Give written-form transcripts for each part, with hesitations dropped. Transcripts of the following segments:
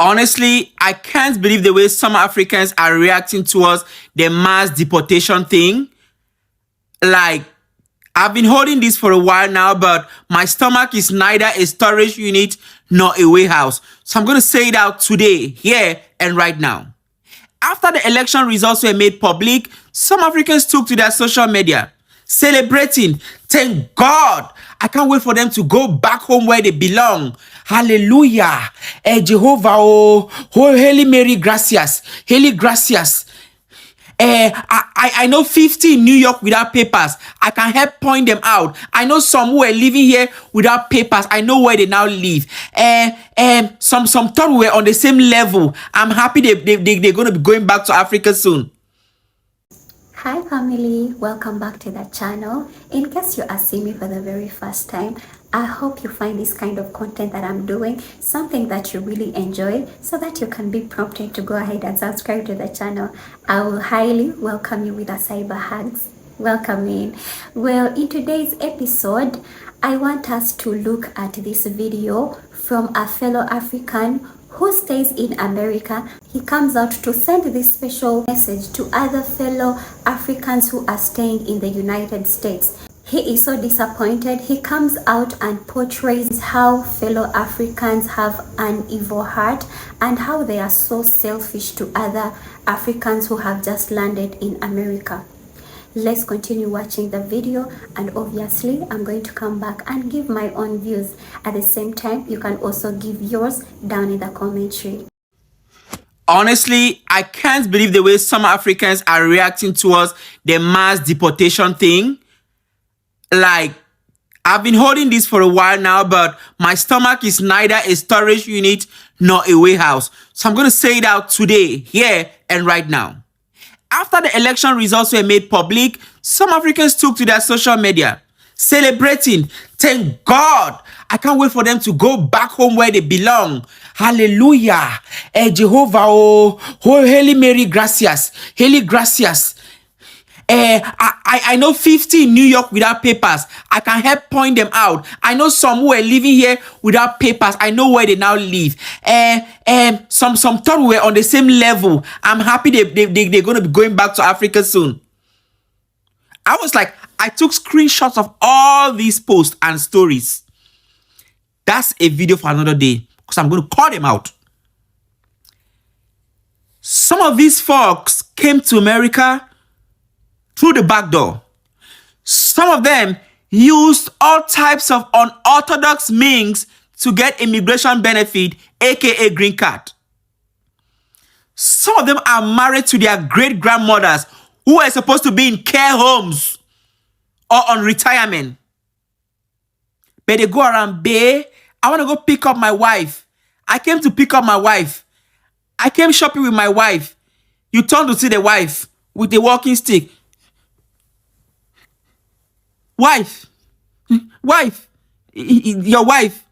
Honestly, I can't believe the way some Africans are reacting towards the mass deportation thing. Like, I've been holding this for a while now, but my stomach is neither a storage unit nor a warehouse. So I'm going to say it out today, here and right now. After the election results were made public, some Africans took to their social media, celebrating. Thank God. I can't wait for them to go back home where they belong. Hallelujah. Jehovah, oh, Haile Mary, gracias. Haile, gracias. I know 50 in New York without papers. I can help point them out. I know some who are living here without papers. I know where they now live. Some thought we were on the same level. I'm happy they're going to be going back to Africa soon. Hi family, welcome back to the channel. In case you are seeing me for the very first time, I hope you find this kind of content that I'm doing something that you really enjoy, so that you can be prompted to go ahead and subscribe to the channel. I will highly welcome you with a cyber hugs. Welcome in. Well, in today's episode, I want us to look at this video from a fellow African who stays in America. He comes out to send this special message to other fellow Africans who are staying in the United States. He is so disappointed. He comes out and portrays how fellow Africans have an evil heart and how they are so selfish to other Africans who have just landed in America. Let's continue watching the video, and obviously I'm going to come back and give my own views. At the same time, you can also give yours down in the commentary. Honestly, I can't believe the way some Africans are reacting towards the mass deportation thing. Like, I've been holding this for a while now, but my stomach is neither a storage unit nor a warehouse. So I'm going to say it out today, here and right now. After the election results were made public, some Africans took to their social media, celebrating. Thank God. I can't wait for them to go back home where they belong. Hallelujah. Jehovah, oh, Haile Mary, gracias. Haile, gracias. I know 50 in New York without papers. I can help point them out. I know some who are living here without papers. I know where they now live. Some thought we were on the same level. I'm happy they're going to be going back to Africa soon. I was like, I took screenshots of all these posts and stories. That's a video for another day, because I'm going to call them out. Some of these folks came to America through the back door. Some of them used all types of unorthodox means to get immigration benefit, aka green card. Some of them are married to their great-grandmothers who are supposed to be in care homes or on retirement. But they go around, babe, I want to go pick up my wife. I came to pick up my wife. I came shopping with my wife. You turn to see the wife with the walking stick. Wife, your wife.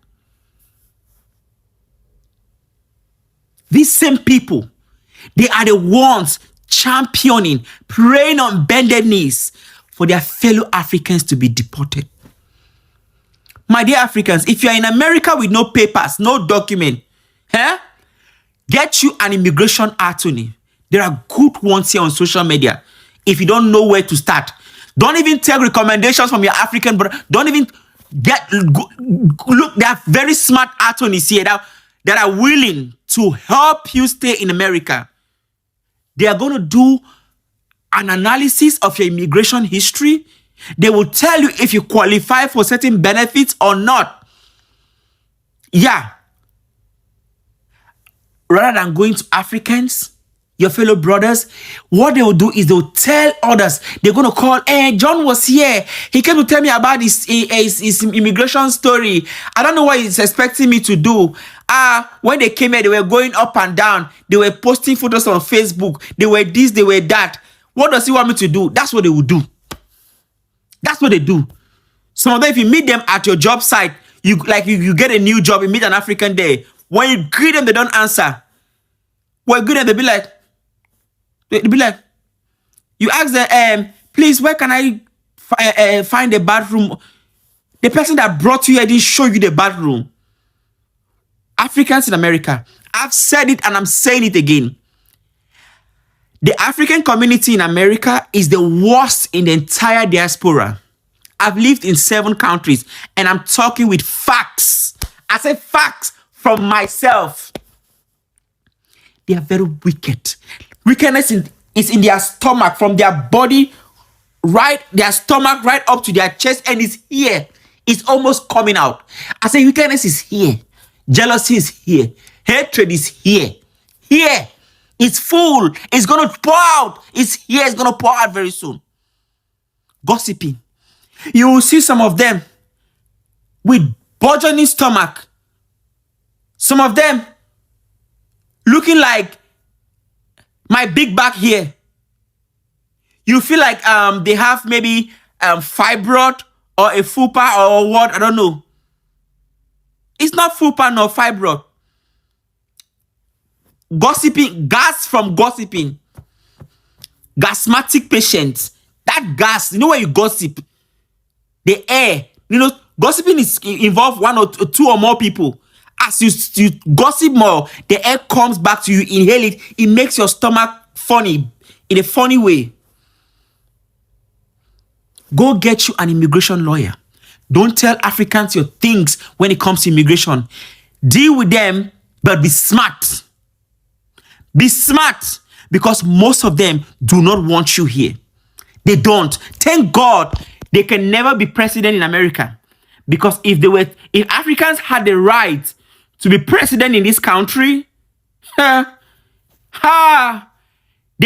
These same people, they are the ones championing, praying on bended knees for their fellow Africans to be deported. My dear Africans, if you are in America with no papers, no document, get you an immigration attorney. There are good ones here on social media. If you don't know where to start, don't even take recommendations from your African brother. Don't even look. There are very smart attorneys here that are willing to help you stay in America. They are going to do an analysis of your immigration history. They will tell you if you qualify for certain benefits or not. Yeah. Rather than going to Africans, your fellow brothers, what they will do is they will tell others. They're going to call, John was here. He came to tell me about his immigration story. I don't know what he's expecting me to do. When they came here, they were going up and down. They were posting photos on Facebook. They were this, they were that. What does he want me to do? That's what they will do. That's what they do. Some of them, if you meet them at your job site, you get a new job, you meet an African there. When you greet them, they don't answer. When you greet them, they'll be like, you ask them, please, where can I find a bathroom? The person that brought you here didn't show you the bathroom. Africans in America. I've said it and I'm saying it again. The African community in America is the worst in the entire diaspora. I've lived in 7 countries and I'm talking with facts. I say facts from myself. They are very wicked. Wickedness is in their stomach, from their body, right, their stomach right up to their chest, and it's here. It's almost coming out. I say wickedness is here. Jealousy is here. Hatred is here. Here. It's full. It's going to pour out. It's here. It's going to pour out very soon. Gossiping. You will see some of them with burgeoning stomach. Some of them looking like my big back here. You feel like they have maybe fibroid or a fupa or what, I don't know. It's not fupa nor fibroid. Gossiping, gas from gossiping. Gasmatic patients. That gas, you know when you gossip, the air, you know, gossiping is involve 1 or 2 or more people. As you gossip more, the air comes back to you, inhale it, it makes your stomach funny, in a funny way. Go get you an immigration lawyer. Don't tell Africans your things when it comes to immigration. Deal with them, but be smart. Be smart, because most of them do not want you here. They don't. Thank God they can never be president in America. Because if Africans had the right to be president in this country, they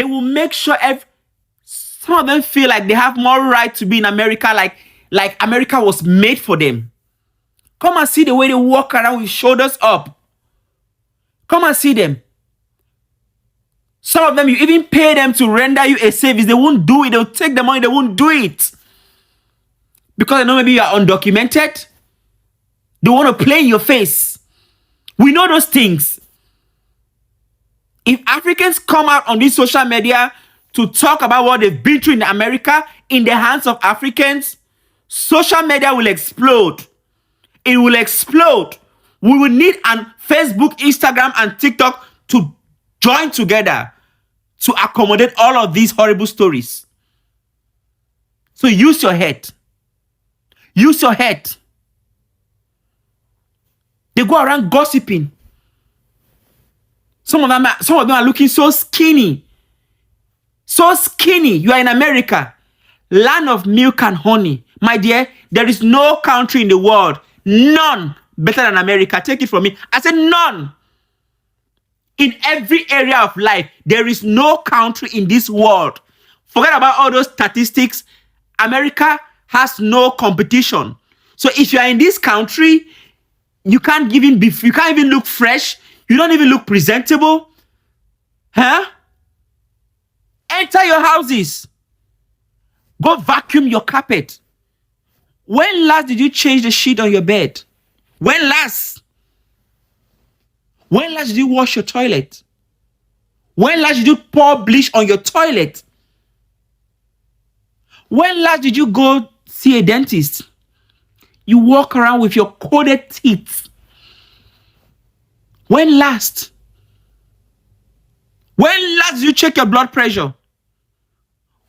will make sure some of them feel like they have more right to be in America, like America was made for them. Come and see the way they walk around with shoulders up. Come and see them. Some of them, you even pay them to render you a service. They won't do it. They'll take the money. They won't do it. Because they know maybe you are undocumented. They want to play in your face. We know those things. If Africans come out on this social media to talk about what they've been through in America in the hands of Africans, social media will explode. It will explode. We will need Facebook, Instagram, and TikTok to join together to accommodate all of these horrible stories. So use your head. Use your head. They go around gossiping. Some of them are looking so skinny. So skinny. You are in America. Land of milk and honey. My dear, there is no country in the world, none, better than America. Take it from me. I said none. In every area of life, there is no country in this world. Forget about all those statistics. America has no competition. So if you are in this country, you can't even look fresh. You don't even look presentable. Huh? Enter your houses. Go vacuum your carpet. When last did you change the sheet on your bed? When last? When last did you wash your toilet? When last did you pour bleach on your toilet? When last did you go see a dentist? You walk around with your coded teeth. When last? When last did you check your blood pressure?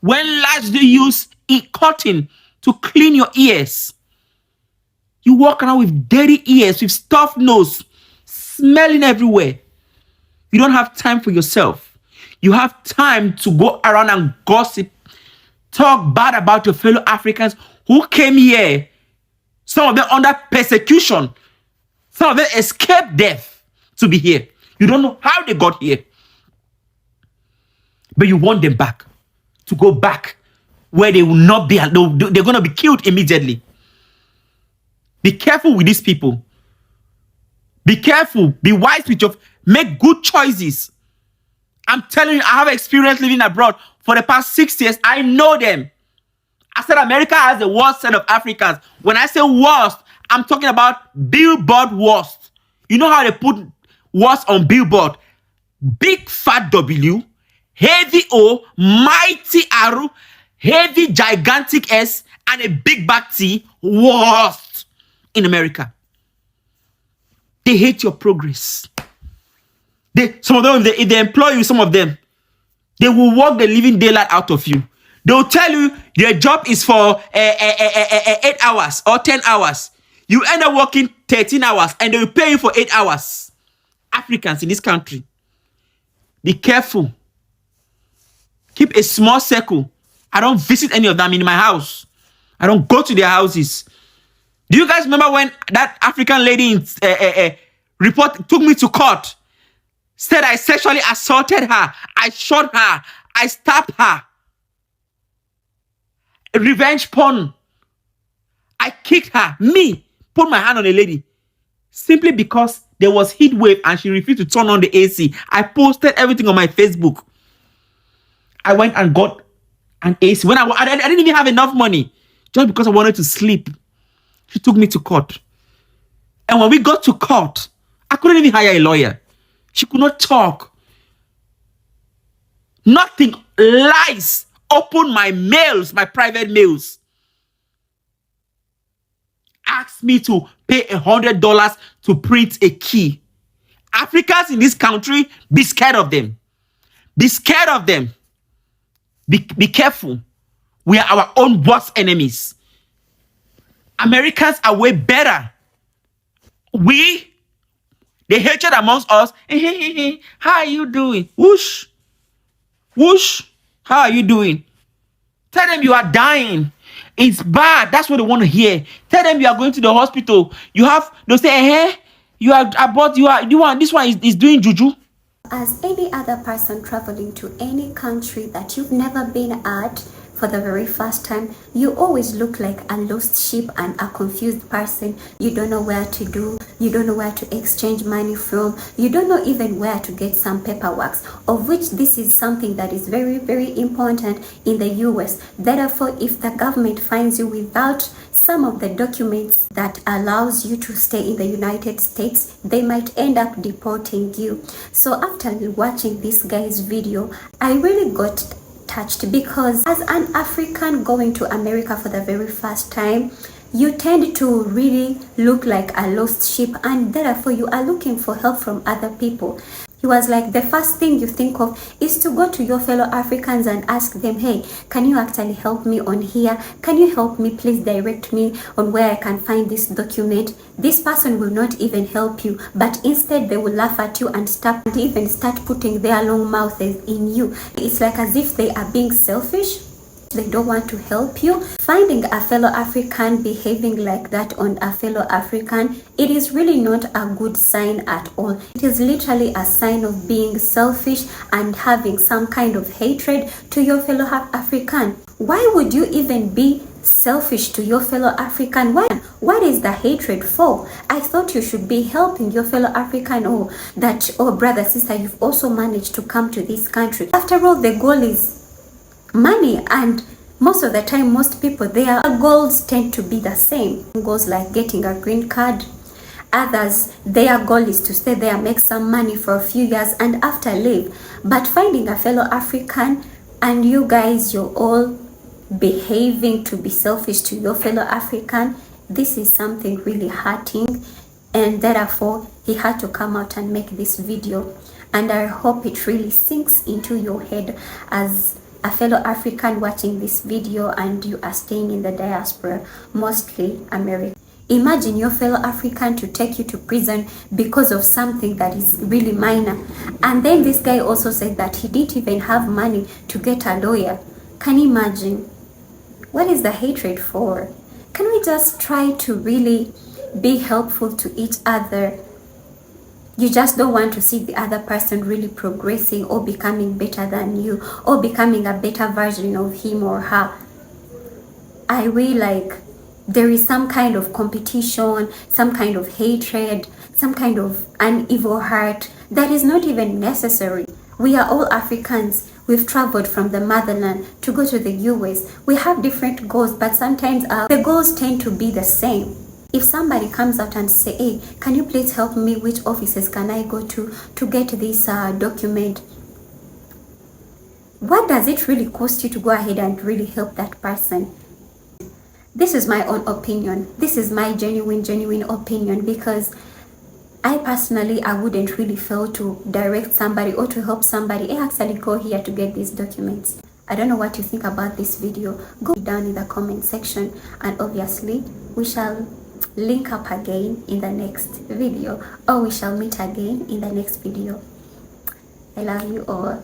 When last did you use cotton to clean your ears? You walk around with dirty ears, with stuffed nose, smelling everywhere. You don't have time for yourself. You have time to go around and gossip, talk bad about your fellow Africans who came here. Some of them under persecution. Some of them escaped death to be here. You don't know how they got here. But you want them back, to go back where they will not be, they're going to be killed immediately. Be careful with these people. Be careful. Be wise with make good choices. I'm telling you, I have experience living abroad for the past 6 years. I know them. I said America has the worst set of Africans. When I say worst, I'm talking about billboard worst. You know how they put worst on billboard? Big fat W, heavy O, mighty R, heavy gigantic S, and a big back T. Worst in America. They hate your progress. Some of them, if they employ you, some of them, they will work the living daylight out of you. They will tell you your job is for 8 hours or 10 hours. You end up working 13 hours and they will pay you for 8 hours. Africans in this country, be careful. Keep a small circle. I don't visit any of them in my house. I don't go to their houses. Do you guys remember when that African lady took me to court? Said I sexually assaulted her. I shot her. I stabbed her. Revenge porn. I kicked her. Me. Put my hand on a lady. Simply because there was heat wave and she refused to turn on the AC. I posted everything on my Facebook. I went and got an AC. When I didn't even have enough money. Just because I wanted to sleep. She took me to court. And when we got to court, I couldn't even hire a lawyer. She could not talk. Nothing. Lies. Open my mails, my private mails. Asked me to pay $100 to print a key. Africans in this country, be scared of them. Be scared of them. Be careful. We are our own worst enemies. Americans are way better. The hatred amongst us. How are you doing? Whoosh. Whoosh. How are you doing? Tell them you are dying. It's bad. That's what they want to hear. Tell them you are going to the hospital. They'll say, you are about, this one is doing juju. As any other person traveling to any country that you've never been at for the very first time, you always look like a lost sheep and a confused person. You don't know where to do. You don't know where to exchange money from. You don't know even where to get some paperwork, of which this is something that is very, very important in the US. Therefore, if the government finds you without some of the documents that allows you to stay in the United States, they might end up deporting you. So after watching this guy's video, I really got touched, because as an African going to America for the very first time, you tend to really look like a lost sheep, and therefore you are looking for help from other people. He was like, the first thing you think of is to go to your fellow Africans and ask them, hey, can you actually help me on here? Can you help me, please direct me on where I can find this document? This person will not even help you, but instead they will laugh at you and start putting their long mouths in you. It's like as if they are being selfish. They don't want to help you. Finding a fellow African behaving like that on a fellow African, it is really not a good sign at all. It is literally a sign of being selfish and having some kind of hatred to your fellow African. Why would you even be selfish to your fellow African? What is the hatred for? I thought you should be helping your fellow African, or brother, sister, you've also managed to come to this country. After all, the goal is money, and most of the time, most people, their goals tend to be the same. Goals like getting a green card. Others, their goal is to stay there, make some money for a few years, and after leave. But finding a fellow African, and you guys, you're all behaving to be selfish to your fellow African, this is something really hurting, and therefore he had to come out and make this video. And I hope it really sinks into your head as a fellow African watching this video and you are staying in the diaspora, mostly America. Imagine your fellow African to take you to prison because of something that is really minor. And then this guy also said that he didn't even have money to get a lawyer. Can you imagine? What is the hatred for? Can we just try to really be helpful to each other? You just don't want to see the other person really progressing or becoming better than you, or becoming a better version of him or her. I really like there is some kind of competition, some kind of hatred, some kind of an evil heart that is not even necessary. We are all Africans. We've traveled from the motherland to go to the US. We have different goals, but sometimes the goals tend to be the same. If somebody comes out and say, hey, can you please help me? Which offices can I go to get this document? What does it really cost you to go ahead and really help that person? This is my own opinion. This is my genuine opinion, because I personally, I wouldn't really fail to direct somebody or to help somebody. Hey, actually go here to get these documents. I don't know what you think about this video. Go down in the comment section, and obviously we shall link up again in the next video, or we shall meet again in the next video. I love you all.